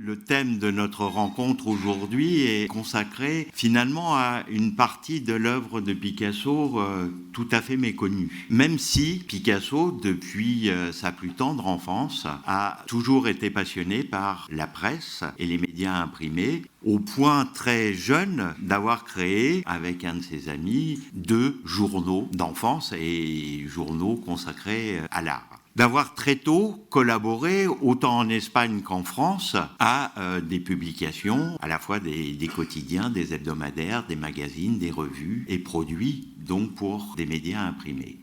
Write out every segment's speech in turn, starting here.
Le thème de notre rencontre aujourd'hui est consacré finalement à une partie de l'œuvre de Picasso tout à fait méconnue. Même si Picasso, depuis sa plus tendre enfance, a toujours été passionné par la presse et les médias imprimés, au point très jeune d'avoir créé, avec un de ses amis, 2 journaux d'enfance et journaux consacrés à l'art. D'avoir très tôt collaboré, autant en Espagne qu'en France, à des publications, à la fois des quotidiens, des hebdomadaires, des magazines, des revues, et produits donc pour des médias imprimés.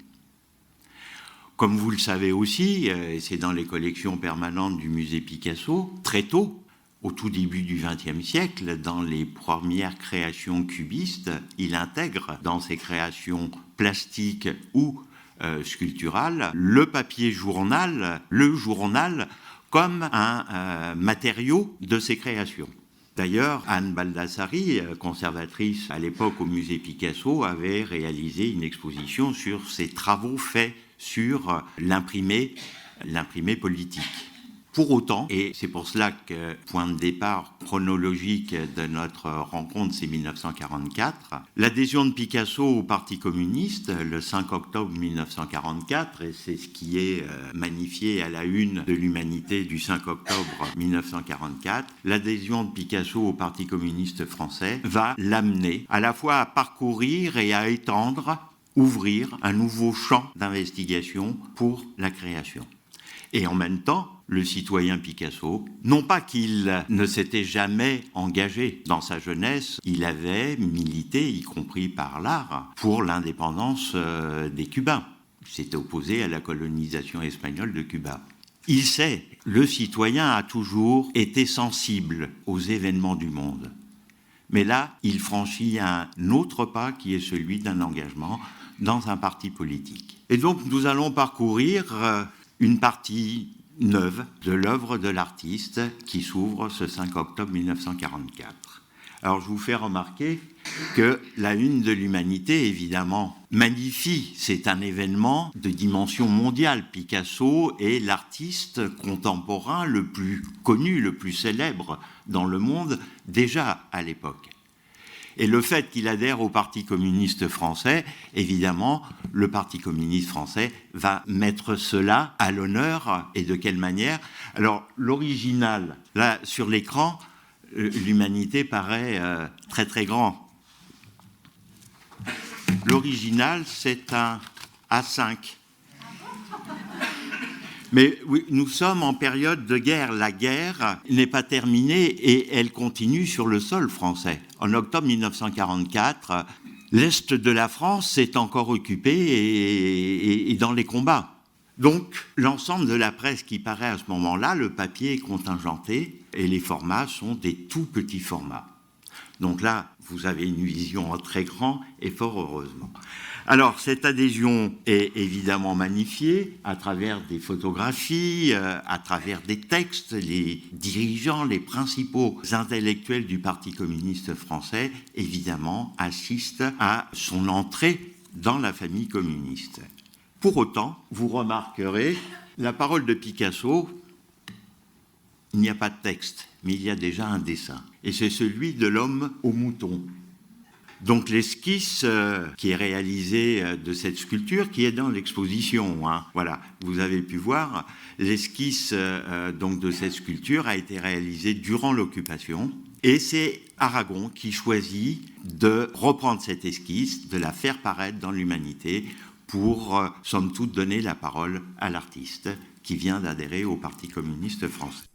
Comme vous le savez aussi, et c'est dans les collections permanentes du musée Picasso, très tôt, au tout début du XXe siècle, dans les premières créations cubistes, il intègre dans ses créations plastiques ou sculpturales le papier journal, le journal, comme un matériau de ses créations. D'ailleurs, Anne Baldassari, conservatrice à l'époque au musée Picasso, avait réalisé une exposition sur ses travaux faits sur l'imprimé politique. Pour autant, et c'est pour cela que point de départ chronologique de notre rencontre, c'est 1944, l'adhésion de Picasso au Parti communiste, le 5 octobre 1944, et c'est ce qui est magnifié à la une de l'Humanité du 5 octobre 1944, l'adhésion de Picasso au Parti communiste français va l'amener à la fois à parcourir et à étendre, ouvrir un nouveau champ d'investigation pour la création. Et en même temps, le citoyen Picasso, non pas qu'il ne s'était jamais engagé dans sa jeunesse, il avait milité, y compris par l'art, pour l'indépendance des Cubains. Il s'était opposé à la colonisation espagnole de Cuba. Il sait, le citoyen a toujours été sensible aux événements du monde. Mais là, il franchit un autre pas qui est celui d'un engagement dans un parti politique. Et donc, nous allons parcourir une partie neuve de l'œuvre de l'artiste qui s'ouvre ce 5 octobre 1944. Alors je vous fais remarquer que la une de l'Humanité, évidemment, magnifie, c'est un événement de dimension mondiale. Picasso est l'artiste contemporain le plus connu, le plus célèbre dans le monde, déjà à l'époque. Et le fait qu'il adhère au Parti communiste français, évidemment, le Parti communiste français va mettre cela à l'honneur. Et de quelle manière ? Alors, l'original, là, sur l'écran, l'Humanité paraît très, très grand. L'original, c'est un A5. Mais oui, nous sommes en période de guerre. La guerre n'est pas terminée et elle continue sur le sol français. En octobre 1944, l'Est de la France s'est encore occupé et dans les combats. Donc, l'ensemble de la presse qui paraît à ce moment-là, le papier est contingenté et les formats sont des tout petits formats. Donc là, vous avez une vision en très grand et fort heureusement. Alors, cette adhésion est évidemment magnifiée à travers des photographies, à travers des textes. Les dirigeants, les principaux intellectuels du Parti communiste français, évidemment, assistent à son entrée dans la famille communiste. Pour autant, vous remarquerez, la parole de Picasso, il n'y a pas de texte, mais il y a déjà un dessin. Et c'est celui de l'homme au mouton. Donc l'esquisse qui est réalisée de cette sculpture, qui est dans l'exposition, voilà, vous avez pu voir, l'esquisse donc de cette sculpture a été réalisée durant l'occupation, et c'est Aragon qui choisit de reprendre cette esquisse, de la faire paraître dans l'Humanité pour, somme toute, donner la parole à l'artiste qui vient d'adhérer au Parti communiste français.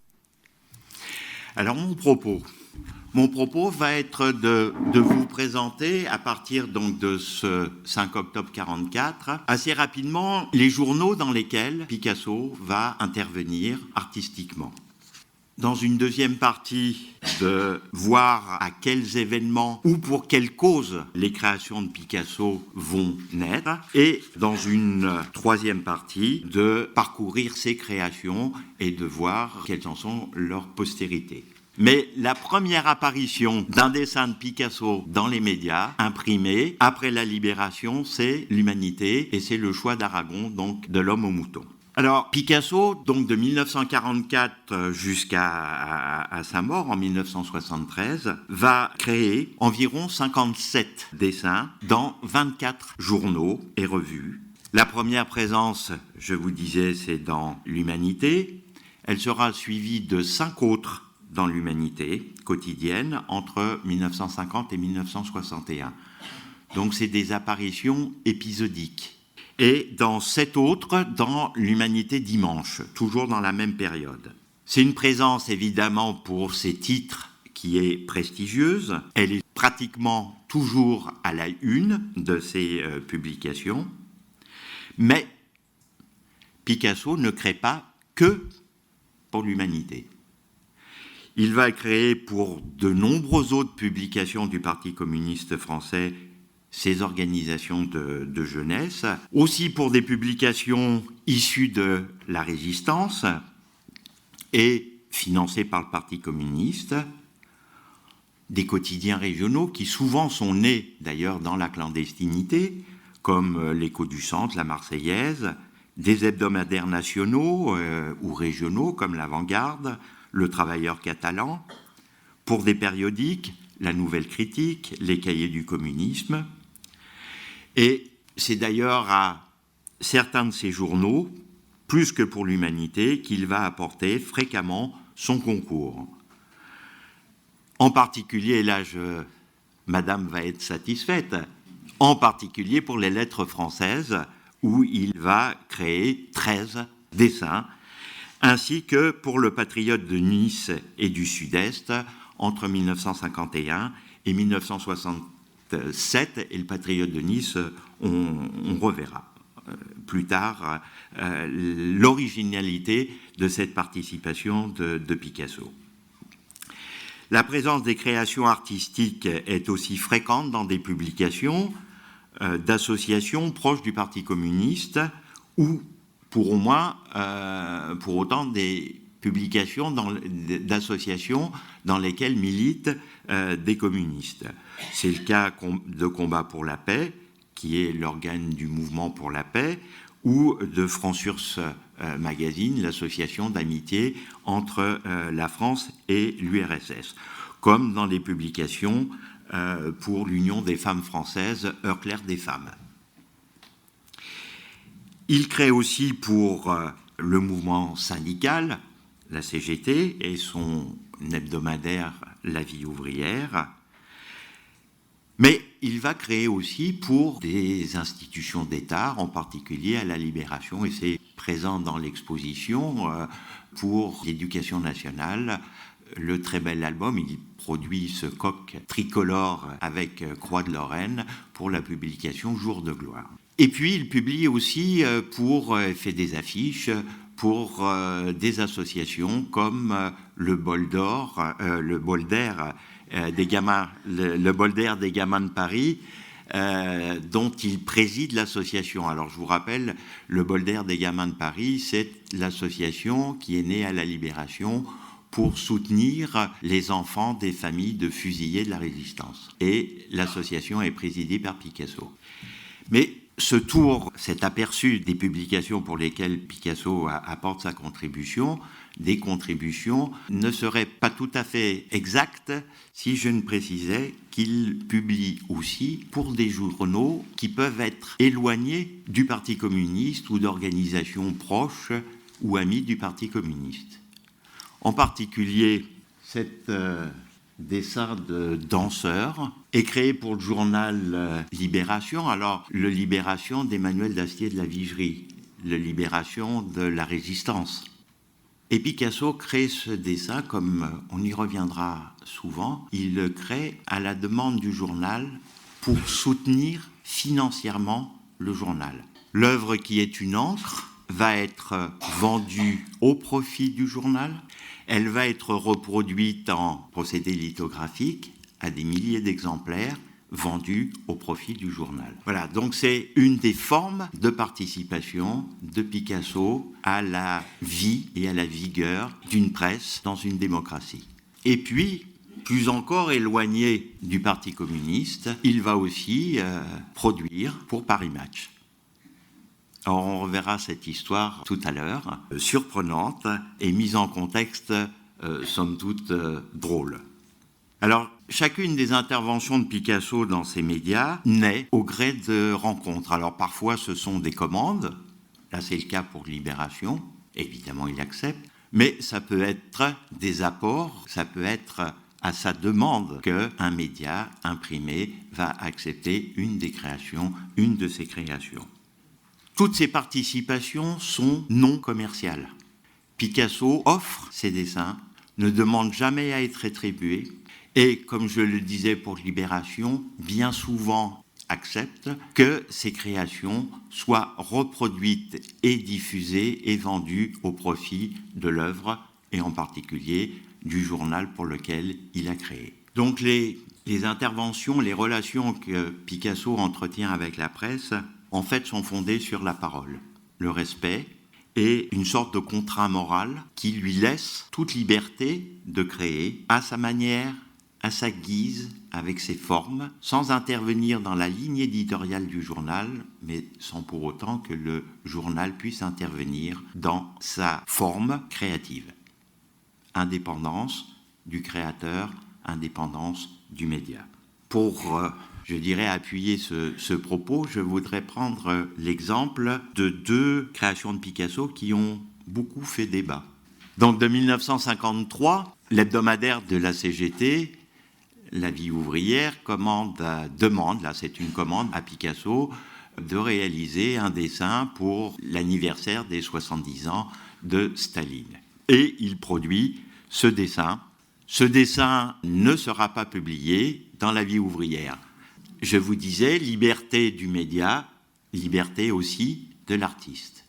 Alors mon propos va être de vous présenter, à partir donc de ce 5 octobre 1944, assez rapidement les journaux dans lesquels Picasso va intervenir artistiquement. Dans une deuxième partie, de voir à quels événements ou pour quelles causes les créations de Picasso vont naître. Et dans une troisième partie, de parcourir ces créations et de voir quelles en sont leurs postérités. Mais la première apparition d'un dessin de Picasso dans les médias, imprimé, après la Libération, c'est l'Humanité et c'est le choix d'Aragon, donc de l'homme au mouton. Alors, Picasso, donc de 1944 jusqu'à sa mort en 1973, va créer environ 57 dessins dans 24 journaux et revues. La première présence, je vous disais, c'est dans l'Humanité. Elle sera suivie de 5 autres dans l'Humanité quotidienne entre 1950 et 1961. Donc, c'est des apparitions épisodiques. Et dans 7 autres, dans l'Humanité dimanche, toujours dans la même période. C'est une présence, évidemment, pour ses titres, qui est prestigieuse. Elle est pratiquement toujours à la une de ses publications. Mais Picasso ne crée pas que pour l'Humanité. Il va créer pour de nombreuses autres publications du Parti communiste français ces organisations de jeunesse, aussi pour des publications issues de la résistance et financées par le Parti communiste, des quotidiens régionaux qui souvent sont nés d'ailleurs dans la clandestinité, comme l'Écho du Centre, la Marseillaise, des hebdomadaires nationaux ou régionaux comme l'Avant-Garde, le Travailleur catalan, pour des périodiques, la Nouvelle Critique, les Cahiers du communisme. Et c'est d'ailleurs à certains de ces journaux, plus que pour l'Humanité, qu'il va apporter fréquemment son concours. En particulier, et là, Madame va être satisfaite, en particulier pour les lettres françaises, où il va créer 13 dessins, ainsi que pour le Patriote de Nice et du Sud-Est, entre 1951 et 1967, et le Patriote de Nice, on reverra plus tard l'originalité de cette participation de Picasso. La présence des créations artistiques est aussi fréquente dans des publications d'associations proches du Parti communiste ou pour autant des publications d'associations dans lesquelles militent des communistes. C'est le cas de Combat pour la paix, qui est l'organe du mouvement pour la paix, ou de France-Source Magazine, l'association d'amitié entre la France et l'URSS, comme dans les publications pour l'Union des femmes françaises, Heure claire des femmes. Il crée aussi pour le mouvement syndical, la CGT, et son hebdomadaire La Vie ouvrière. Mais il va créer aussi pour des institutions d'État, en particulier à la Libération, et c'est présent dans l'exposition pour l'Éducation nationale, le très bel album. Il produit ce coq tricolore avec Croix de Lorraine pour la publication Jour de gloire. Et puis il publie aussi fait des affiches pour des associations comme le Bol d'Or, le Bol d'Air des gamins, le Bol d'Air des gamins de Paris, dont il préside l'association. Alors je vous rappelle, le Bol d'Air des gamins de Paris, c'est l'association qui est née à la Libération pour soutenir les enfants des familles de fusillés de la Résistance. Et l'association est présidée par Picasso. Mais ce tour, cet aperçu des publications pour lesquelles Picasso apporte sa contribution, des contributions, ne serait pas tout à fait exact si je ne précisais qu'il publie aussi pour des journaux qui peuvent être éloignés du Parti communiste ou d'organisations proches ou amies du Parti communiste. En particulier, cette dessin de danseur est créé pour le journal Libération. Alors, le Libération d'Emmanuel Dastier de la Vigerie, le Libération de la Résistance. Et Picasso crée ce dessin, comme on y reviendra souvent, il le crée à la demande du journal pour soutenir financièrement le journal. L'œuvre qui est une encre va être vendue au profit du journal. Elle va être reproduite en procédé lithographique à des milliers d'exemplaires vendus au profit du journal. Voilà, donc c'est une des formes de participation de Picasso à la vie et à la vigueur d'une presse dans une démocratie. Et puis, plus encore éloigné du Parti communiste, il va aussi produire pour Paris Match. Alors on reverra cette histoire tout à l'heure, surprenante et mise en contexte, somme toute, drôle. Alors, chacune des interventions de Picasso dans ces médias naît au gré de rencontres. Alors parfois ce sont des commandes, là c'est le cas pour Libération, évidemment il accepte, mais ça peut être des apports, ça peut être à sa demande qu'un média imprimé va accepter une de ses créations. Toutes ces participations sont non commerciales. Picasso offre ses dessins, ne demande jamais à être rétribué et, comme je le disais pour Libération, bien souvent accepte que ses créations soient reproduites et diffusées et vendues au profit de l'œuvre et en particulier du journal pour lequel il a créé. Donc les interventions, les relations que Picasso entretient avec la presse, en fait, sont fondées sur la parole, le respect et une sorte de contrat moral qui lui laisse toute liberté de créer à sa manière, à sa guise, avec ses formes, sans intervenir dans la ligne éditoriale du journal, mais sans pour autant que le journal puisse intervenir dans sa forme créative. Indépendance du créateur, indépendance du média. Pour, je dirais, appuyer ce propos, je voudrais prendre l'exemple de deux créations de Picasso qui ont beaucoup fait débat. Donc de 1953, l'hebdomadaire de la CGT, La Vie ouvrière, demande, là c'est une commande à Picasso, de réaliser un dessin pour l'anniversaire des 70 ans de Staline. Et il produit ce dessin. Ce dessin ne sera pas publié dans La Vie ouvrière. Je vous disais, liberté du média, liberté aussi de l'artiste.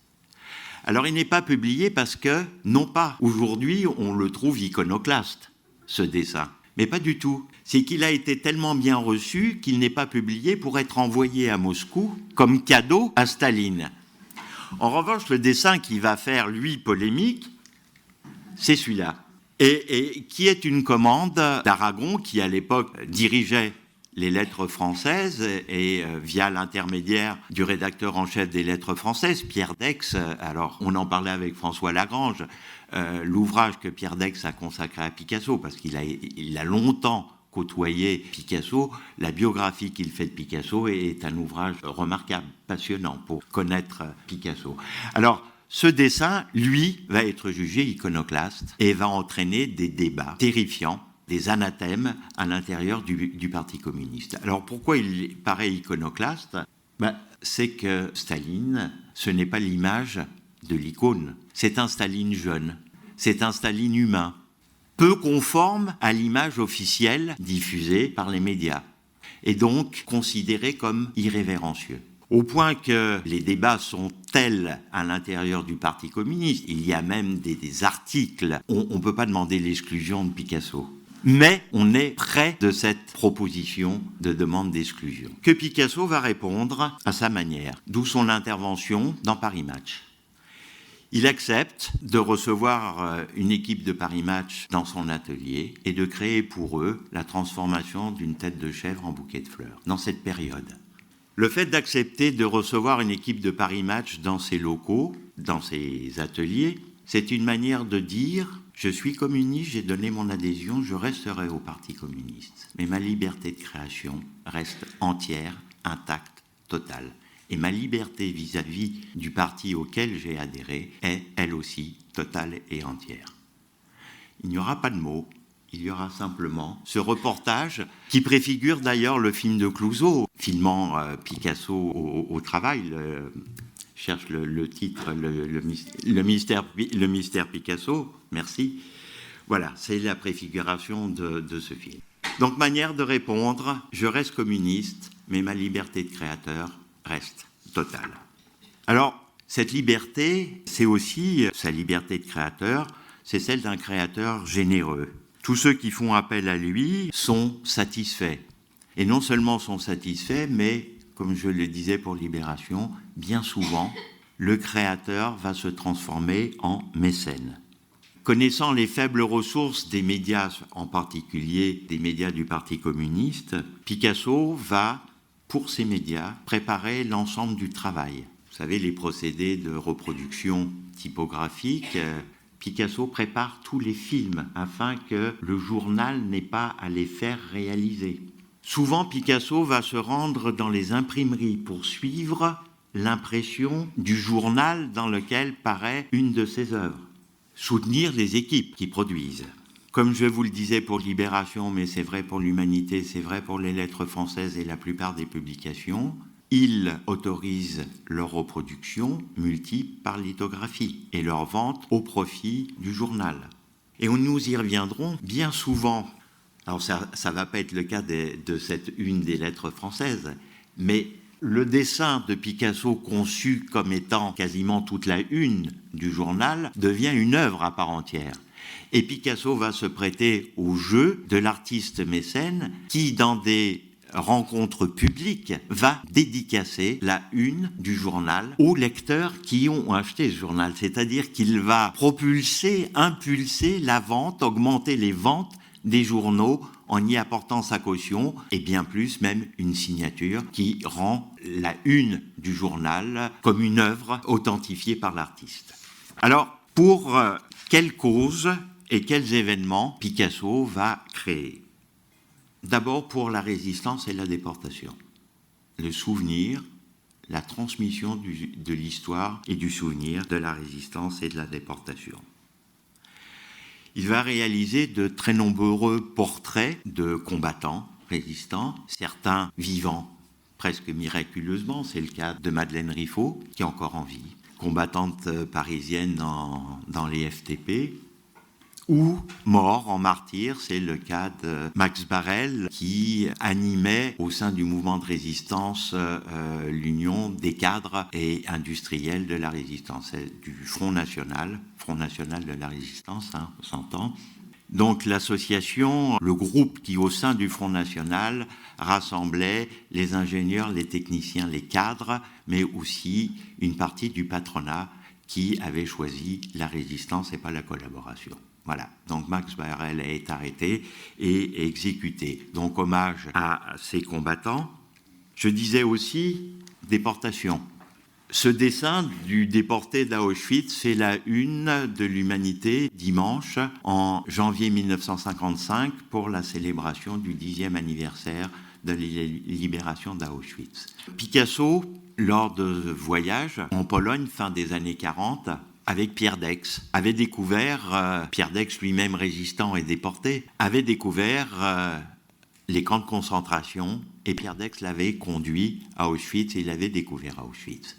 Alors il n'est pas publié parce que, non pas aujourd'hui on le trouve iconoclaste, ce dessin, mais pas du tout. C'est qu'il a été tellement bien reçu qu'il n'est pas publié pour être envoyé à Moscou comme cadeau à Staline. En revanche, le dessin qui va faire, lui, polémique, c'est celui-là. Et qui est une commande d'Aragon, qui à l'époque dirigeait les lettres françaises et via l'intermédiaire du rédacteur en chef des lettres françaises, Pierre Dex. Alors, on en parlait avec François Lagrange, l'ouvrage que Pierre Dex a consacré à Picasso, parce qu'il a longtemps côtoyé Picasso. La biographie qu'il fait de Picasso est un ouvrage remarquable, passionnant pour connaître Picasso. Alors, ce dessin, lui, va être jugé iconoclaste et va entraîner des débats terrifiants, des anathèmes à l'intérieur du Parti communiste. Alors pourquoi il paraît iconoclaste ? C'est que Staline, ce n'est pas l'image de l'icône. C'est un Staline jeune, c'est un Staline humain, peu conforme à l'image officielle diffusée par les médias, et donc considéré comme irrévérencieux. Au point que les débats sont tels à l'intérieur du Parti communiste, il y a même des articles, on ne peut pas demander l'exclusion de Picasso. Mais on est près de cette proposition de demande d'exclusion, que Picasso va répondre à sa manière, d'où son intervention dans Paris Match. Il accepte de recevoir une équipe de Paris Match dans son atelier et de créer pour eux la transformation d'une tête de chèvre en bouquet de fleurs, dans cette période. Le fait d'accepter de recevoir une équipe de Paris Match dans ses locaux, dans ses ateliers, c'est une manière de dire « Je suis communiste, j'ai donné mon adhésion, je resterai au Parti communiste. Mais ma liberté de création reste entière, intacte, totale. Et ma liberté vis-à-vis du parti auquel j'ai adhéré est, elle aussi, totale et entière. » Il n'y aura pas de mots. Il y aura simplement ce reportage qui préfigure d'ailleurs le film de Clouzot, filmant Picasso au travail. Je cherche le titre, le mystère Picasso, merci. Voilà, c'est la préfiguration de ce film. Donc, manière de répondre, je reste communiste, mais ma liberté de créateur reste totale. Alors, cette liberté, c'est aussi sa liberté de créateur, c'est celle d'un créateur généreux. Tous ceux qui font appel à lui sont satisfaits. Et non seulement sont satisfaits, mais, comme je le disais pour Libération, bien souvent, le créateur va se transformer en mécène. Connaissant les faibles ressources des médias, en particulier des médias du Parti communiste, Picasso va, pour ces médias, préparer l'ensemble du travail. Vous savez, les procédés de reproduction typographique, Picasso prépare tous les films afin que le journal n'ait pas à les faire réaliser. Souvent, Picasso va se rendre dans les imprimeries pour suivre l'impression du journal dans lequel paraît une de ses œuvres. Soutenir les équipes qui produisent. Comme je vous le disais pour Libération, mais c'est vrai pour l'Humanité, c'est vrai pour les Lettres françaises et la plupart des publications, il autorise leur reproduction multiple par lithographie et leur vente au profit du journal. Et nous y reviendrons bien souvent. Alors ça ne va pas être le cas de cette une des Lettres françaises, mais le dessin de Picasso conçu comme étant quasiment toute la une du journal devient une œuvre à part entière. Et Picasso va se prêter au jeu de l'artiste mécène qui, dans des rencontres publiques, va dédicacer la une du journal aux lecteurs qui ont acheté ce journal. C'est-à-dire qu'il va impulser la vente, augmenter les ventes des journaux en y apportant sa caution et bien plus même une signature qui rend la une du journal comme une œuvre authentifiée par l'artiste. Alors, pour quelles causes et quels événements Picasso va créer ? D'abord pour la résistance et la déportation. Le souvenir, la transmission de l'histoire et du souvenir de la résistance et de la déportation. Il va réaliser de très nombreux portraits de combattants résistants, certains vivants presque miraculeusement. C'est le cas de Madeleine Riffaut, qui est encore en vie, combattante parisienne dans les FTP, ou mort en martyr. C'est le cas de Max Barrel, qui animait au sein du mouvement de résistance l'union des cadres et industriels de la résistance, du Front National de la Résistance, on s'entend. Donc l'association, le groupe qui au sein du Front National rassemblait les ingénieurs, les techniciens, les cadres, mais aussi une partie du patronat qui avait choisi la résistance et pas la collaboration. Voilà, donc Max Barrel est arrêté et exécuté. Donc hommage à ces combattants. Je disais aussi déportation. Ce dessin du déporté d'Auschwitz fait la une de l'Humanité dimanche en janvier 1955 pour la célébration du 10e anniversaire de la libération d'Auschwitz. Picasso, lors de voyage en Pologne fin des années 40, avec Pierre Dex, avait découvert, Pierre Dex lui-même résistant et déporté, avait découvert les camps de concentration et Pierre Dex l'avait conduit à Auschwitz et il avait découvert Auschwitz.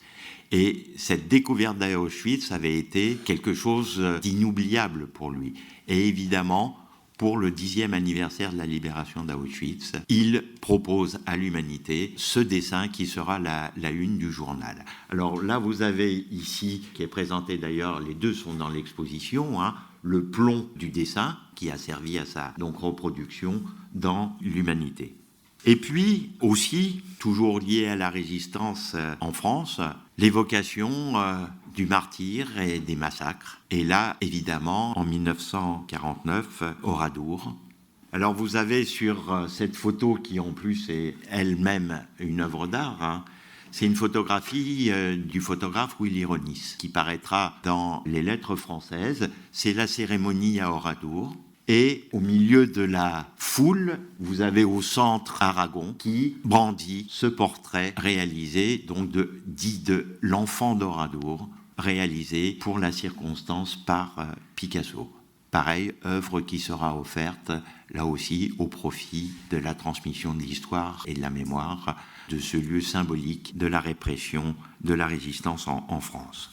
Et cette découverte d'Auschwitz avait été quelque chose d'inoubliable pour lui. Et évidemment, pour le 10e anniversaire de la libération d'Auschwitz, il propose à l'Humanité ce dessin qui sera la une du journal. Alors là, vous avez ici, qui est présenté d'ailleurs, les deux sont dans l'exposition, le plomb du dessin qui a servi à sa reproduction dans l'Humanité. Et puis aussi, toujours lié à la résistance en France, l'évocation du martyr et des massacres. Et là, évidemment, en 1949, Oradour. Alors vous avez sur cette photo, qui en plus est elle-même une œuvre d'art, c'est une photographie du photographe Willy Ronis, qui paraîtra dans les Lettres françaises. C'est la cérémonie à Oradour. Et au milieu de la foule, vous avez au centre Aragon qui brandit ce portrait réalisé donc dit de l'enfant d'Oradour, réalisé pour la circonstance par Picasso. Pareil, œuvre qui sera offerte là aussi au profit de la transmission de l'histoire et de la mémoire de ce lieu symbolique de la répression de la résistance en France.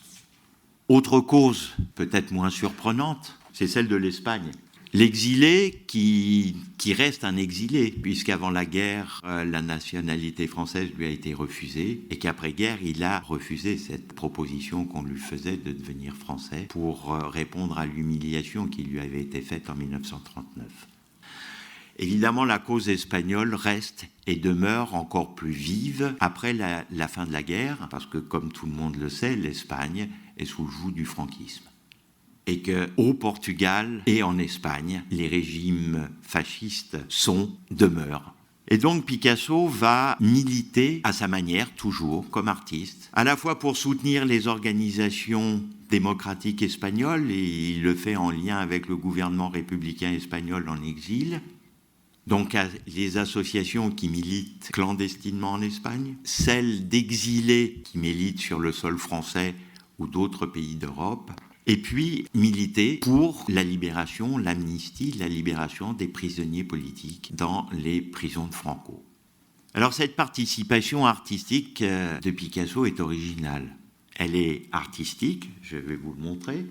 Autre cause peut-être moins surprenante, c'est celle de l'Espagne. L'exilé qui reste un exilé, puisqu'avant la guerre, la nationalité française lui a été refusée et qu'après-guerre, il a refusé cette proposition qu'on lui faisait de devenir français pour répondre à l'humiliation qui lui avait été faite en 1939. Évidemment, la cause espagnole reste et demeure encore plus vive après la fin de la guerre, parce que, comme tout le monde le sait, l'Espagne est sous le joug du franquisme. Et qu'au Portugal et en Espagne, les régimes fascistes demeurent. Et donc Picasso va militer à sa manière, toujours, comme artiste, à la fois pour soutenir les organisations démocratiques espagnoles, et il le fait en lien avec le gouvernement républicain espagnol en exil, donc les associations qui militent clandestinement en Espagne, celles d'exilés qui militent sur le sol français ou d'autres pays d'Europe, et puis militer pour la libération, l'amnistie, la libération des prisonniers politiques dans les prisons de Franco. Alors cette participation artistique de Picasso est originale. Elle est artistique, je vais vous le montrer.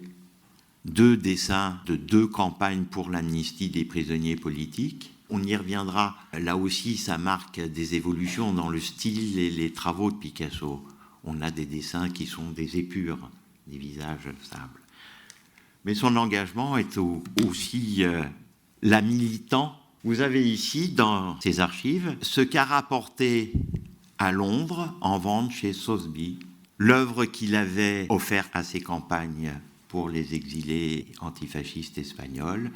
2 dessins de 2 campagnes pour l'amnistie des prisonniers politiques. On y reviendra. Là aussi, ça marque des évolutions dans le style et les travaux de Picasso. On a des dessins qui sont des épures, des visages stables. Mais son engagement est aussi la militant. Vous avez ici, dans ses archives, ce qu'a rapporté à Londres, en vente chez Sotheby, l'œuvre qu'il avait offerte à ses campagnes pour les exilés antifascistes espagnols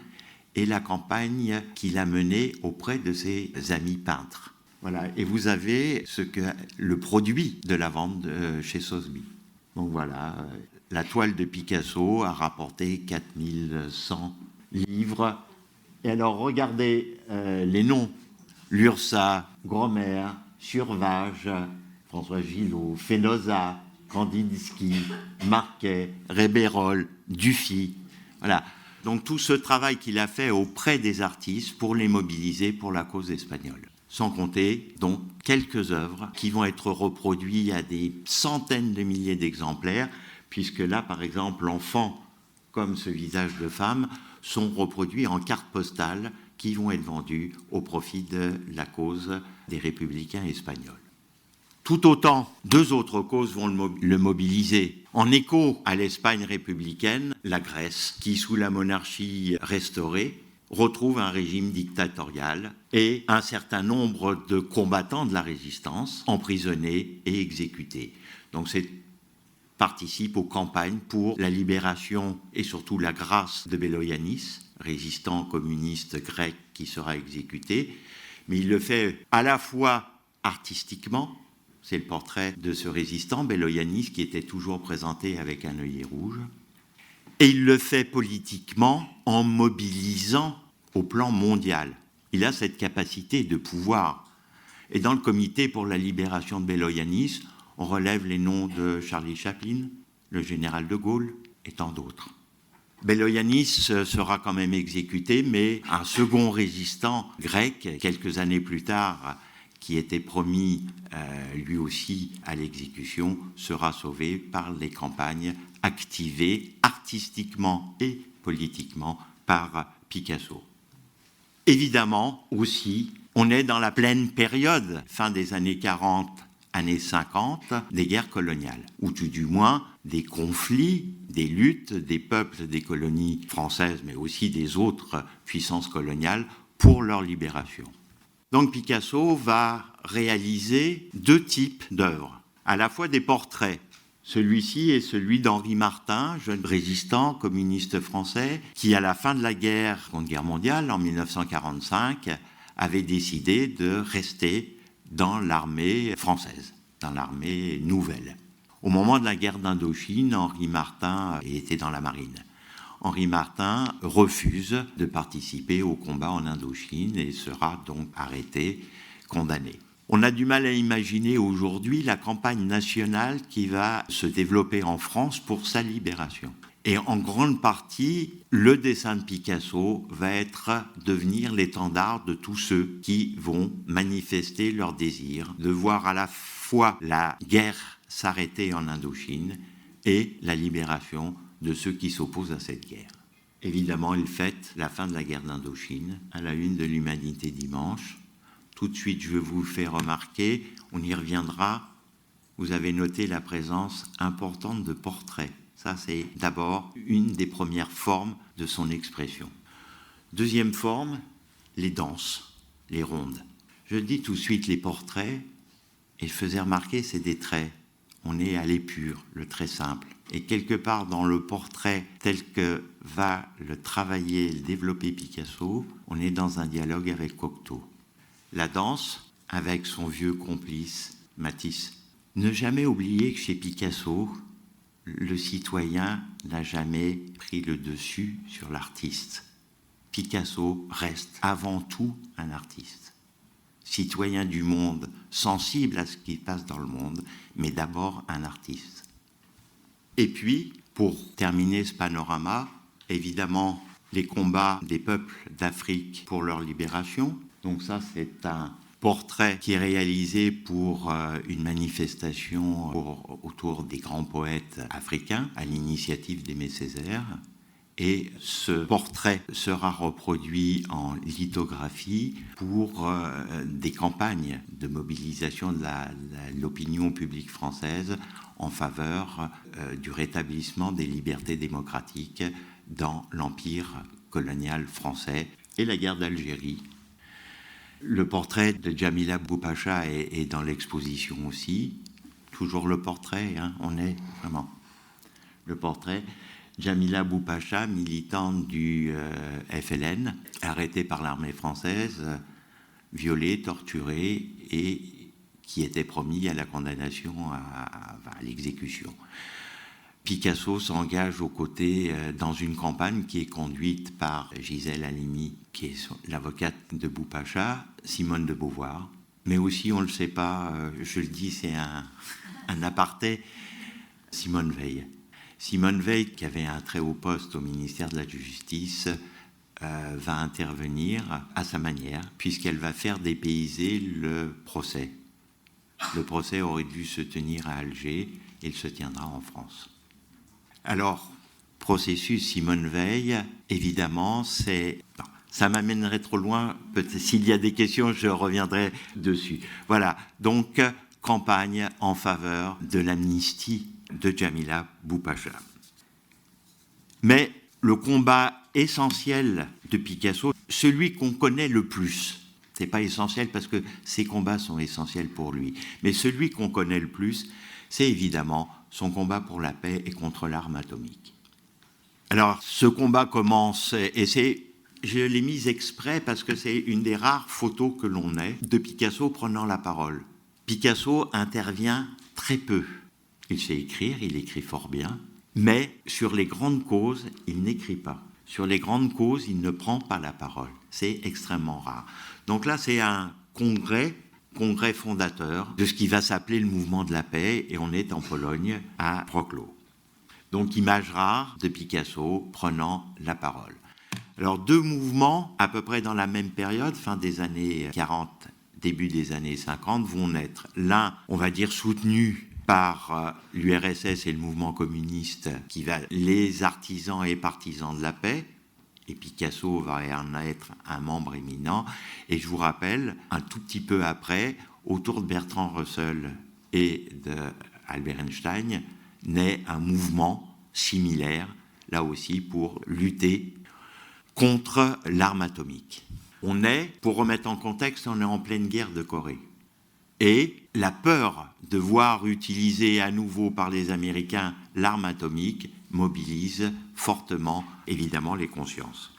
et la campagne qu'il a menée auprès de ses amis peintres. Voilà. Et vous avez le produit de la vente chez Sotheby. Donc voilà, la toile de Picasso a rapporté 4100 livres. Et alors regardez les noms: Lursa, Gromer, Survage, François Gillot, Fenosa, Kandinsky, Marquet, Rébérol, Dufy. Voilà. Donc tout ce travail qu'il a fait auprès des artistes pour les mobiliser pour la cause espagnole. Sans compter donc quelques œuvres qui vont être reproduites à des centaines de milliers d'exemplaires, puisque là, par exemple, l'enfant, comme ce visage de femme, sont reproduits en cartes postales qui vont être vendues au profit de la cause des républicains espagnols. Tout autant, 2 autres causes vont le mobiliser. En écho à l'Espagne républicaine, la Grèce, qui, sous la monarchie restaurée, retrouve un régime dictatorial et un certain nombre de combattants de la résistance emprisonnés et exécutés. Donc c'est participe aux campagnes pour la libération et surtout la grâce de Beloyanis, résistant communiste grec qui sera exécuté, mais il le fait à la fois artistiquement. C'est le portrait de ce résistant, Beloyanis, qui était toujours présenté avec un œillet rouge. Et il le fait politiquement en mobilisant au plan mondial. Il a cette capacité de pouvoir. Et dans le comité pour la libération de Beloyanis, on relève les noms de Charlie Chaplin, le général de Gaulle et tant d'autres. Beloyanis sera quand même exécuté, mais un second résistant grec, quelques années plus tard, qui était promis lui aussi à l'exécution, sera sauvé par les campagnes activées artistiquement et politiquement par Picasso. Évidemment aussi, on est dans la pleine période, fin des années 40, années 50, des guerres coloniales, ou tout du moins des conflits, des luttes des peuples des colonies françaises, mais aussi des autres puissances coloniales pour leur libération. Donc Picasso va réaliser 2 types d'œuvres, à la fois des portraits. Celui-ci est celui d'Henri Martin, jeune résistant communiste français, qui à la fin de la Seconde Guerre mondiale, en 1945, avait décidé de rester dans l'armée française, dans l'armée nouvelle. Au moment de la guerre d'Indochine, Henri Martin était dans la marine. Henri Martin refuse de participer au combat en Indochine et sera donc arrêté, condamné. On a du mal à imaginer aujourd'hui la campagne nationale qui va se développer en France pour sa libération. Et en grande partie, le dessin de Picasso va devenir l'étendard de tous ceux qui vont manifester leur désir de voir à la fois la guerre s'arrêter en Indochine et la libération de ceux qui s'opposent à cette guerre. Évidemment, il fête la fin de la guerre d'Indochine à la une de l'Humanité dimanche. Tout de suite, je vous le fais remarquer, on y reviendra, vous avez noté la présence importante de portraits. Ça, c'est d'abord une des premières formes de son expression. Deuxième forme, les danses, les rondes. Je dis tout de suite les portraits, et je faisais remarquer, c'est des traits. On est à l'épure, le trait simple. Et quelque part dans le portrait tel que va le travailler, le développer Picasso, on est dans un dialogue avec Cocteau. la danse avec son vieux complice Matisse. Ne jamais oublier que chez Picasso, le citoyen n'a jamais pris le dessus sur l'artiste. Picasso reste avant tout un artiste, citoyen du monde, sensible à ce qui passe dans le monde, mais d'abord un artiste. Et puis, pour terminer ce panorama, évidemment, les combats des peuples d'Afrique pour leur libération. Donc ça, c'est un portrait qui est réalisé pour une manifestation autour des grands poètes africains, à l'initiative d'Aimé Césaire. Et ce portrait sera reproduit en lithographie pour des campagnes de mobilisation de l'opinion publique française en faveur du rétablissement des libertés démocratiques dans l'empire colonial français et la guerre d'Algérie. Le portrait de Djamila Boupacha est dans l'exposition aussi. Toujours le portrait, on est vraiment le portrait. Djamila Boupacha, militante du FLN, arrêtée par l'armée française, violée, torturée et qui était promis à la condamnation à l'exécution. Picasso s'engage aux côtés dans une campagne qui est conduite par Gisèle Halimi, qui est l'avocate de Boupacha, Simone de Beauvoir, mais aussi, on ne le sait pas, je le dis, c'est un aparté, Simone Veil. Simone Veil, qui avait un très haut poste au ministère de la Justice, va intervenir à sa manière, puisqu'elle va faire dépayser le procès. Le procès aurait dû se tenir à Alger, il se tiendra en France. Alors, processus Simone Veil, évidemment, ça m'amènerait trop loin. Peut-être s'il y a des questions, je reviendrai dessus. Voilà, donc campagne en faveur de l'amnistie de Djamila Boupacha. Mais le combat essentiel de Picasso, celui qu'on connaît le plus, c'est pas essentiel parce que ses combats sont essentiels pour lui, mais celui qu'on connaît le plus, c'est évidemment son combat pour la paix et contre l'arme atomique. Alors, ce combat commence, et je l'ai mis exprès parce que c'est une des rares photos que l'on ait de Picasso prenant la parole. Picasso intervient très peu. Il sait écrire, il écrit fort bien, mais sur les grandes causes, il n'écrit pas. Sur les grandes causes, il ne prend pas la parole. C'est extrêmement rare. Donc là, c'est un congrès fondateur de ce qui va s'appeler le mouvement de la paix, et on est en Pologne, à Wrocław. Donc, image rare de Picasso prenant la parole. Alors, deux mouvements, à peu près dans la même période, fin des années 40, début des années 50, vont naître. L'un, on va dire, soutenu par l'URSS et le mouvement communiste, qui va les artisans et partisans de la paix, et Picasso va en être un membre éminent. Et je vous rappelle, un tout petit peu après, autour de Bertrand Russell et d'Albert Einstein, naît un mouvement similaire, là aussi, pour lutter contre l'arme atomique. Pour remettre en contexte, on est en pleine guerre de Corée. Et la peur de voir utiliser à nouveau par les Américains l'arme atomique mobilise fortement, évidemment, les consciences.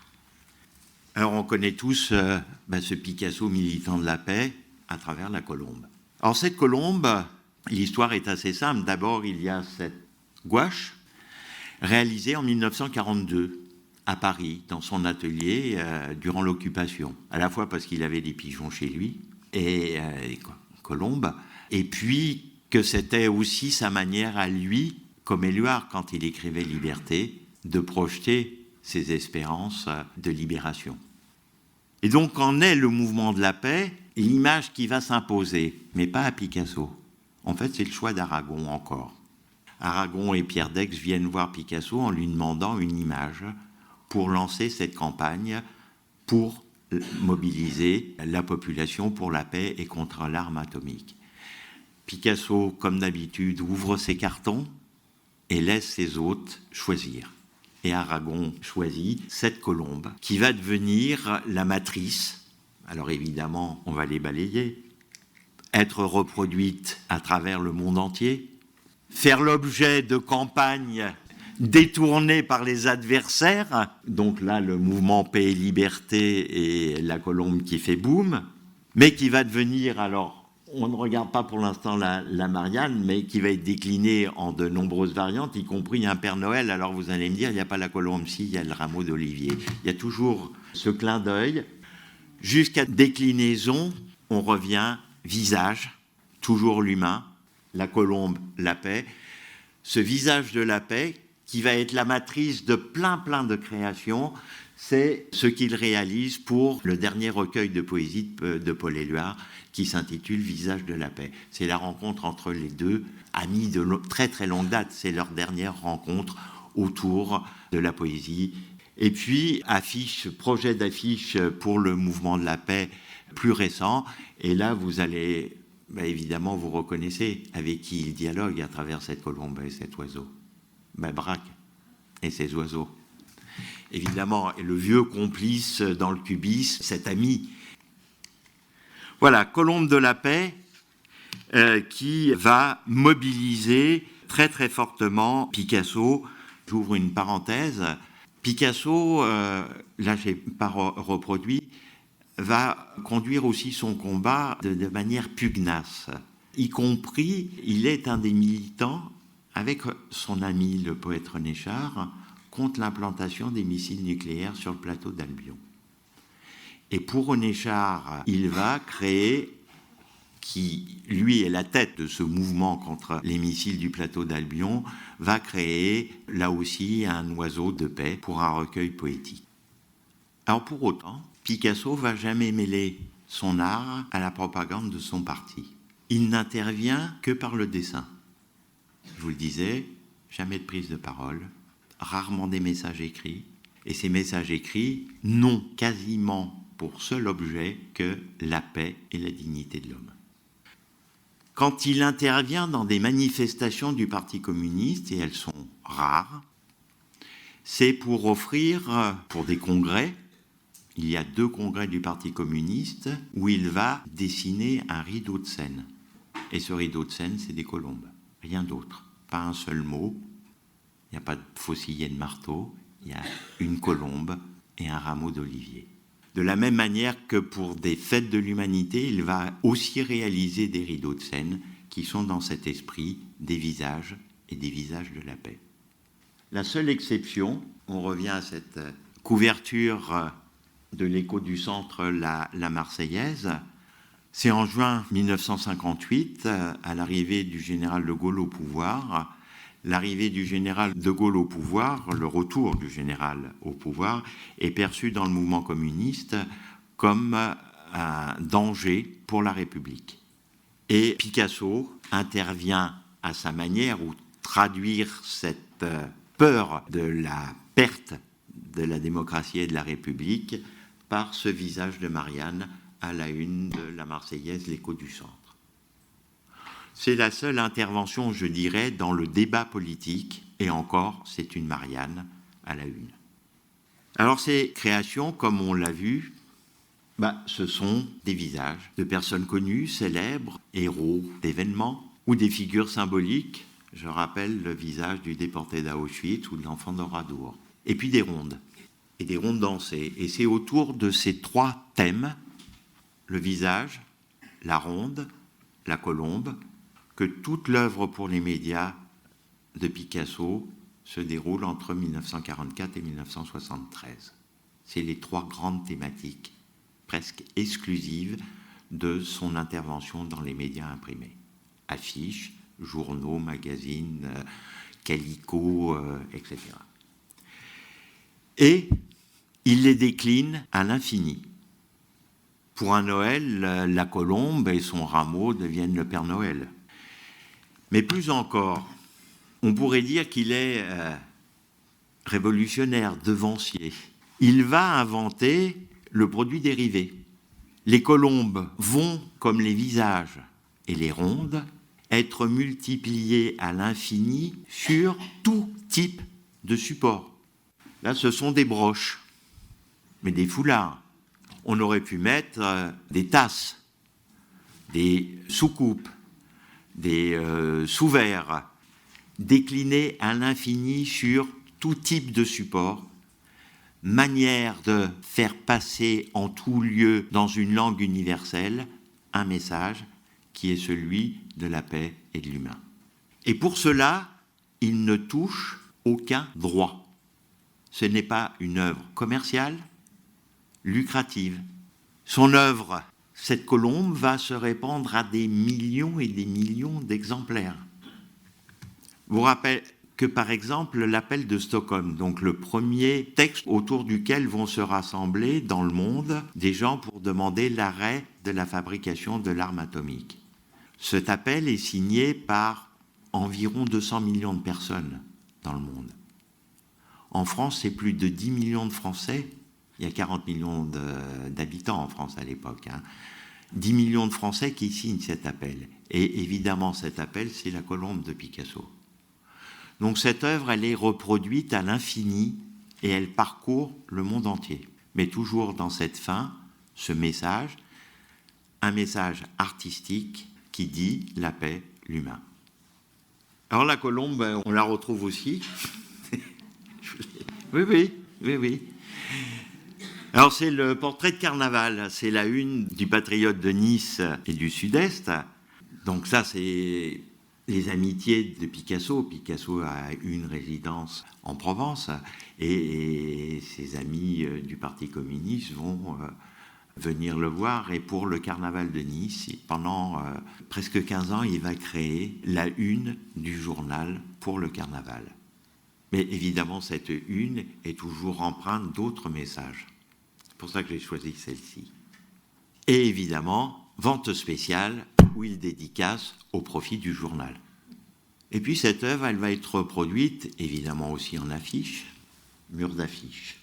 Alors, on connaît tous ce Picasso militant de la paix à travers la colombe. Alors, cette colombe, l'histoire est assez simple. D'abord, il y a cette gouache réalisée en 1942 à Paris, dans son atelier, durant l'occupation. À la fois parce qu'il avait des pigeons chez lui, et colombes, et puis que c'était aussi sa manière à lui, comme Éluard, quand il écrivait Liberté, de projeter ses espérances de libération. Et donc, en est le mouvement de la paix, l'image qui va s'imposer, mais pas à Picasso. En fait, c'est le choix d'Aragon encore. Aragon et Pierre Daix viennent voir Picasso en lui demandant une image pour lancer cette campagne, pour mobiliser la population pour la paix et contre l'arme atomique. Picasso, comme d'habitude, ouvre ses cartons et laisse ses hôtes choisir. Et Aragon choisit cette colombe qui va devenir la matrice. Alors évidemment, on va les balayer, être reproduite à travers le monde entier, faire l'objet de campagnes détournées par les adversaires. Donc là, le mouvement Paix et Liberté et la colombe qui fait boum. mais qui va devenir, alors, on ne regarde pas pour l'instant la Marianne, mais qui va être déclinée en de nombreuses variantes, y compris un Père Noël. Alors vous allez me dire, il n'y a pas la colombe, si, il y a le rameau d'olivier. Il y a toujours ce clin d'œil. Jusqu'à déclinaison, on revient visage, toujours l'humain, la colombe, la paix. Ce visage de la paix, qui va être la matrice de plein de créations, c'est ce qu'il réalise pour le dernier recueil de poésie de Paul Éluard, qui s'intitule Visage de la paix. C'est la rencontre entre les deux amis de très longue date. C'est leur dernière rencontre autour de la poésie. Et puis, projet d'affiche pour le mouvement de la paix plus récent. Et là, vous allez, évidemment, vous reconnaissez avec qui il dialogue à travers cette colombe et cet oiseau. Braque et ses oiseaux. Évidemment, le vieux complice dans le cubisme, cet ami. Voilà, colombe de la paix qui va mobiliser très fortement Picasso. J'ouvre une parenthèse. Picasso, là j'ai pas reproduit, va conduire aussi son combat de manière pugnace. Y compris, il est un des militants, avec son ami le poète René Char, contre l'implantation des missiles nucléaires sur le plateau d'Albion. Et pour René Char, il va créer, qui lui est la tête de ce mouvement contre les missiles du plateau d'Albion, va créer là aussi un oiseau de paix pour un recueil poétique. Alors pour autant, Picasso va jamais mêler son art à la propagande de son parti. Il n'intervient que par le dessin. Je vous le disais, jamais de prise de parole, rarement des messages écrits, et ces messages écrits n'ont quasiment pour seul objet que la paix et la dignité de l'homme. Quand il intervient dans des manifestations du Parti communiste, et elles sont rares, c'est pour offrir, pour des congrès, il y a 2 congrès du Parti communiste, où il va dessiner un rideau de scène. Et ce rideau de scène, c'est des colombes, rien d'autre. Pas un seul mot, il n'y a pas de faucillet de marteau, il y a une colombe et un rameau d'olivier. De la même manière que pour des fêtes de l'humanité, il va aussi réaliser des rideaux de scène qui sont dans cet esprit des visages et des visages de la paix. La seule exception, on revient à cette couverture de l'Écho du Centre, la Marseillaise, c'est en juin 1958, à l'arrivée du général de Gaulle au pouvoir. L'arrivée du général de Gaulle au pouvoir, le retour du général au pouvoir, est perçu dans le mouvement communiste comme un danger pour la République. Et Picasso intervient à sa manière, ou traduire cette peur de la perte de la démocratie et de la République par ce visage de Marianne à la une de la Marseillaise, l'Écho du Centre. C'est la seule intervention, je dirais, dans le débat politique, et encore, c'est une Marianne à la une. Alors ces créations, comme on l'a vu, ce sont des visages de personnes connues, célèbres, héros d'événements, ou des figures symboliques. Je rappelle le visage du déporté d'Auschwitz ou de l'enfant d'Oradour. Et puis des rondes, et des rondes dansées. Et c'est autour de ces 3 thèmes, le visage, la ronde, la colombe, que toute l'œuvre pour les médias de Picasso se déroule entre 1944 et 1973. C'est les 3 grandes thématiques, presque exclusives, de son intervention dans les médias imprimés. Affiches, journaux, magazines, calicot, etc. Et il les décline à l'infini. Pour un Noël, la colombe et son rameau deviennent le Père Noël. Mais plus encore, on pourrait dire qu'il est révolutionnaire, devancier. Il va inventer le produit dérivé. Les colombes vont, comme les visages et les rondes, être multipliées à l'infini sur tout type de support. Là, ce sont des broches, mais des foulards. On aurait pu mettre des tasses, des soucoupes, des sous-verres, déclinés à l'infini sur tout type de support, manière de faire passer en tout lieu dans une langue universelle un message qui est celui de la paix et de l'humain. Et pour cela, il ne touche aucun droit. Ce n'est pas une œuvre commerciale, lucrative. Son œuvre, cette colombe, va se répandre à des millions et des millions d'exemplaires. Vous rappelez que, par exemple, l'appel de Stockholm, donc le premier texte autour duquel vont se rassembler dans le monde des gens pour demander l'arrêt de la fabrication de l'arme atomique. Cet appel est signé par environ 200 millions de personnes dans le monde. En France, c'est plus de 10 millions de Français. Il y a 40 millions d'habitants en France à l'époque. 10 millions de Français qui signent cet appel. Et évidemment, cet appel, c'est la colombe de Picasso. Donc cette œuvre, elle est reproduite à l'infini et elle parcourt le monde entier. Mais toujours dans cette fin, ce message, un message artistique qui dit la paix, l'humain. Alors la colombe, on la retrouve aussi. Oui. Alors c'est le portrait de carnaval, c'est la une du Patriote de Nice et du Sud-Est. Donc ça, c'est les amitiés de Picasso. Picasso a une résidence en Provence et ses amis du Parti communiste vont venir le voir. Et pour le carnaval de Nice, pendant presque 15 ans, il va créer la une du journal pour le carnaval. Mais évidemment, cette une est toujours empreinte d'autres messages. C'est pour ça que j'ai choisi celle-ci. Et évidemment, vente spéciale où il dédicace au profit du journal. Et puis cette œuvre, elle va être reproduite, évidemment aussi en affiche, mur d'affiche,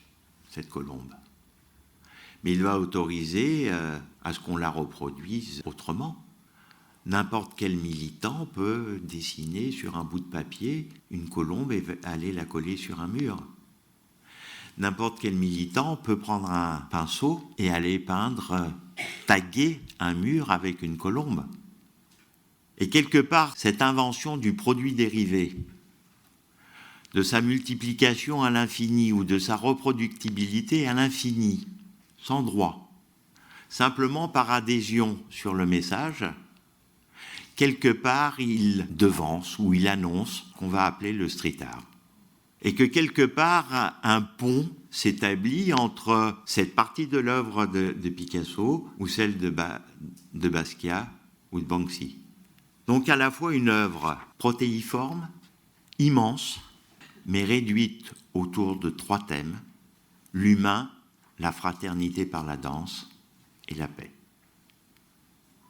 cette colombe. Mais il va autoriser à ce qu'on la reproduise autrement. N'importe quel militant peut dessiner sur un bout de papier une colombe et aller la coller sur un mur. N'importe quel militant peut prendre un pinceau et aller peindre, taguer un mur avec une colombe. Et quelque part, cette invention du produit dérivé, de sa multiplication à l'infini ou de sa reproductibilité à l'infini, sans droit, simplement par adhésion sur le message, quelque part, il devance ou il annonce qu'on va appeler le street art. Et que quelque part, un pont s'établit entre cette partie de l'œuvre de Picasso ou celle de Basquiat ou de Banksy. Donc à la fois une œuvre protéiforme, immense, mais réduite autour de 3 thèmes, l'humain, la fraternité par la danse et la paix.